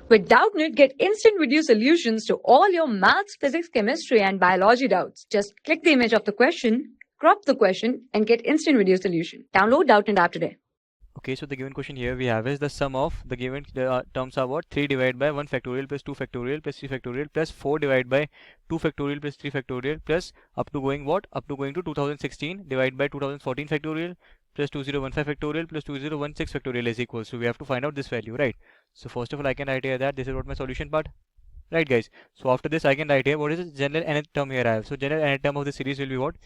With Doubtnut, get instant video solutions to all your maths, physics, chemistry, and biology doubts. Just click the image of the question, crop the question, and get instant video solution. Download Doubtnut app today. Okay, so the given question here we have is the sum of the given terms are what? 3 divided by 1 factorial plus 2 factorial plus 3 factorial plus 4 divided by 2 factorial plus 3 factorial plus up to going what? Up to going to 2016 divided by 2014 factorial plus 2015 factorial plus 2016 factorial is equal. So we have to find out this value, right? So first of all, I can write here that this is what my solution part. Right, guys. So after this, I can write here what is the general nth term here I have. So general nth term of the series will be what?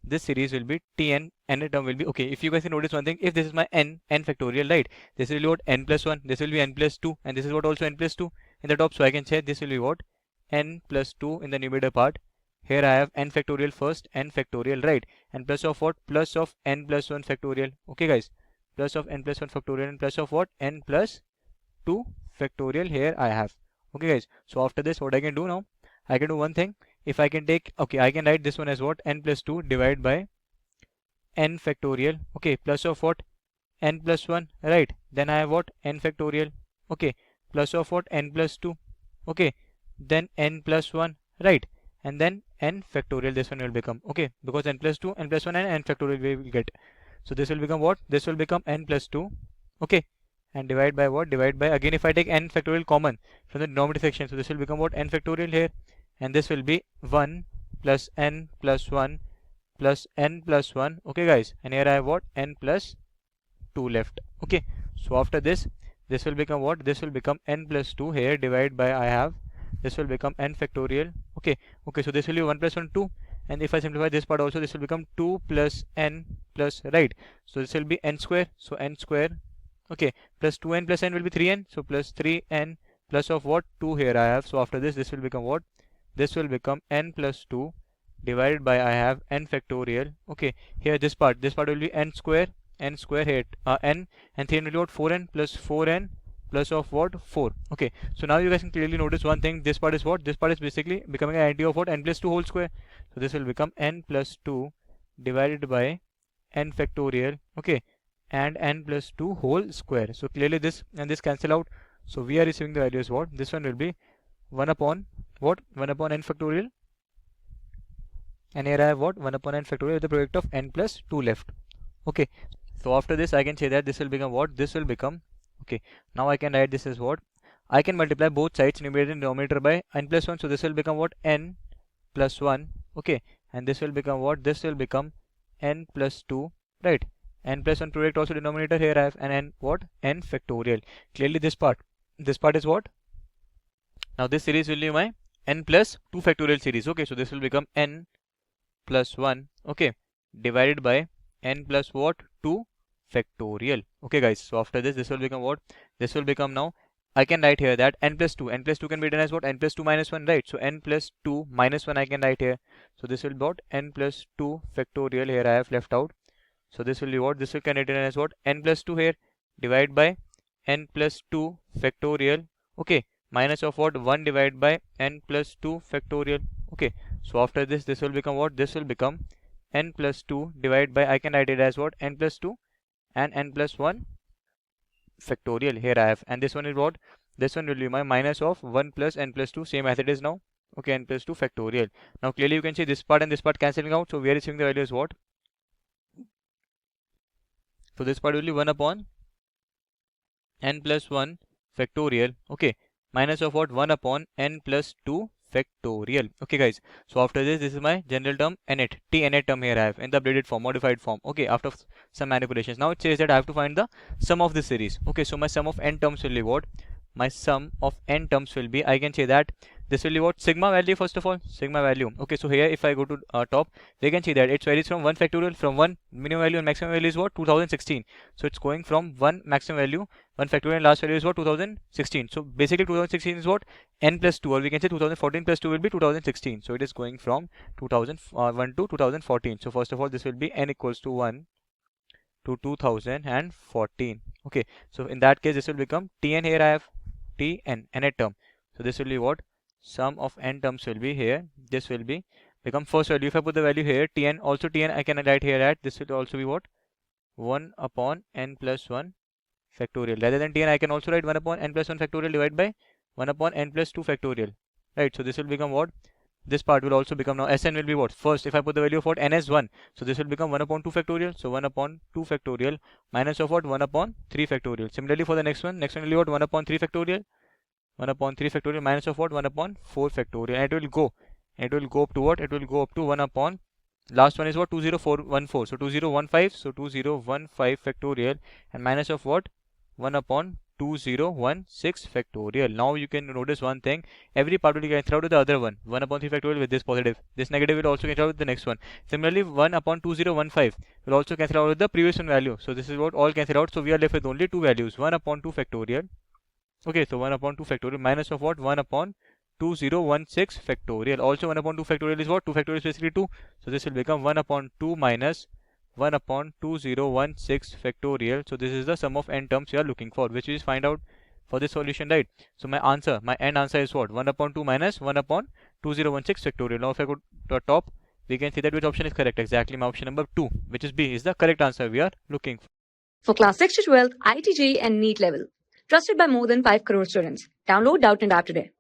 This series will be Tn. Nth term will be okay. If you guys can notice one thing, if this is my n factorial, right? This will be what? N plus 1. This will be n plus 2, and this is what also n plus 2 in the top. So I can say this will be what? N plus 2 in the numerator part. Here I have n factorial first, n factorial, right? And plus of what? Plus of n plus 1 factorial. Okay, guys. Plus of n plus 1 factorial and plus of what? N plus 2 factorial here I have. Okay, guys. So after this, what I can do now? I can do one thing. If I can take, okay, I can write this one as what? N plus 2 divided by n factorial. Okay, plus of what? N plus 1, right? Then I have what? N factorial. Okay, plus of what? N plus 2. Okay, then n plus 1, right? And then n factorial, this one will become, okay, because n plus 2, n plus 1 and n factorial we will get. So this will become what? This will become n plus 2. Okay, and divide by what? Divide by, again, if I take n factorial common from the denominator section, so this will become what? N factorial here, and this will be 1 plus n plus 1 plus n plus 1. Okay, guys, and here I have what? N plus 2 left. Okay, so after this, this will become what? This will become n plus 2 here, divide by I have, this will become n factorial. Okay, so this will be 1 plus 1, 2, and if I simplify this part also, this will become 2 plus n plus, right? So this will be n square, so n square. Okay, plus 2n plus n will be 3n, so plus 3n plus of what? 2 here I have. So after this, this will become what? This will become n plus 2 divided by I have n factorial. Okay, here this part will be n square here, n, and 3n will be what? 4n plus 4n plus of what? 4. Okay, so now you guys can clearly notice one thing. This part is what? This part is basically becoming an identity of what? N plus 2 whole square. So this will become n plus 2 divided by n factorial. Okay, and n plus 2 whole square. So clearly this and this cancel out. So we are receiving the value as what? This one will be 1 upon what? 1 upon n factorial. And here I have what? 1 upon n factorial with the product of n plus 2 left. Okay. So after this, I can say that this will become what? This will become, okay, now I can write this as what? I can multiply both sides, numerator and denominator, by n plus 1. So this will become what? N plus 1. Okay. And this will become what? This will become n plus 2, right? N plus 1 product also denominator, here I have an n what? N factorial. Clearly this part is what? Now this series will be my n plus 2 factorial series. Okay, so this will become n plus 1, okay, divided by n plus what? 2 factorial. Okay, guys, so after this, this will become what? This will become, now I can write here that n plus 2 can be written as what? N plus 2 minus 1, right? So n plus 2 minus 1 I can write here. So this will be what? N plus 2 factorial, here I have left out. So this will be what? This will be written as what? N plus 2 here, divide by n plus 2 factorial. Okay, minus of what? 1 divided by n plus 2 factorial. Okay, so after this, this will become what? This will become n plus 2 divided by, I can write it as what? N plus 2 and n plus 1 factorial, here I have. And this one is what? This one will be my minus of 1 plus n plus 2, same as it is now. Okay, n plus 2 factorial. Now clearly you can see this part and this part cancelling out. So we are receiving the value as what? So this part will be 1 upon n plus 1 factorial. Okay, minus of what? 1 upon n plus 2 factorial. Okay, guys, so after this, this is my general term nth, t nth term here I have in the updated form, modified form. Okay, after some manipulations, now it says that I have to find the sum of this series. Okay, so my sum of n terms will be what? My sum of n terms will be, I can say that this will be what? Sigma value, first of all, sigma value. Okay, so here if I go to top, we can see that it varies from 1 factorial, from 1 minimum value and maximum value is what? 2016. So it's going from 1 maximum value, 1 factorial, and last value is what? 2016. So basically 2016 is what? N plus 2, or we can say 2014 plus 2 will be 2016. So it is going from 2001 to 2014. So first of all, this will be n equals to 1 to 2014. Okay, so in that case, this will become Tn, here I have Tn, nth term. So this will be what? Sum of n terms will be here. This will be become first value. If I put the value here, Tn, also Tn I can write here at, this will also be what? 1 upon n plus 1 factorial. Rather than Tn, I can also write 1 upon n plus 1 factorial divided by 1 upon n plus 2 factorial, right? So this will become what? This part will also become, now Sn will be what? First, if I put the value of what? N as 1. So this will become 1 upon 2 factorial. So 1 upon 2 factorial minus of what? 1 upon 3 factorial. Similarly for the next one will be what? 1 upon 3 factorial. 1 upon 3 factorial minus of what? 1 upon 4 factorial. And it will go up to what? It will go up to 1 upon, last one is what? 20414. So 2015. So 2015 factorial and minus of what? 1 upon 2016 factorial. Now you can notice one thing. Every part will cancel out with the other one. 1 upon 3 factorial with this positive. This negative will also cancel out with the next one. Similarly, 1 upon 2015 will also cancel out with the previous one value. So this is what all cancel out. So we are left with only two values. 1 upon 2 factorial. Okay, so 1 upon 2 factorial minus of what? 1 upon 2016 factorial. Also 1 upon 2 factorial is what? 2 factorial is basically 2. So this will become 1 upon 2 minus 1 upon 2016 factorial. So this is the sum of n terms we are looking for, which we find out for this solution, right? So my end answer is what? 1 upon 2 minus 1 upon 2016 factorial. Now if I go to the top, we can see that which option is correct. Exactly, my option number 2, which is B, is the correct answer we are looking for. For class 6 to 12, IIT JEE and NEET level. Trusted by more than 5 crore students. Download Doubtnut app today.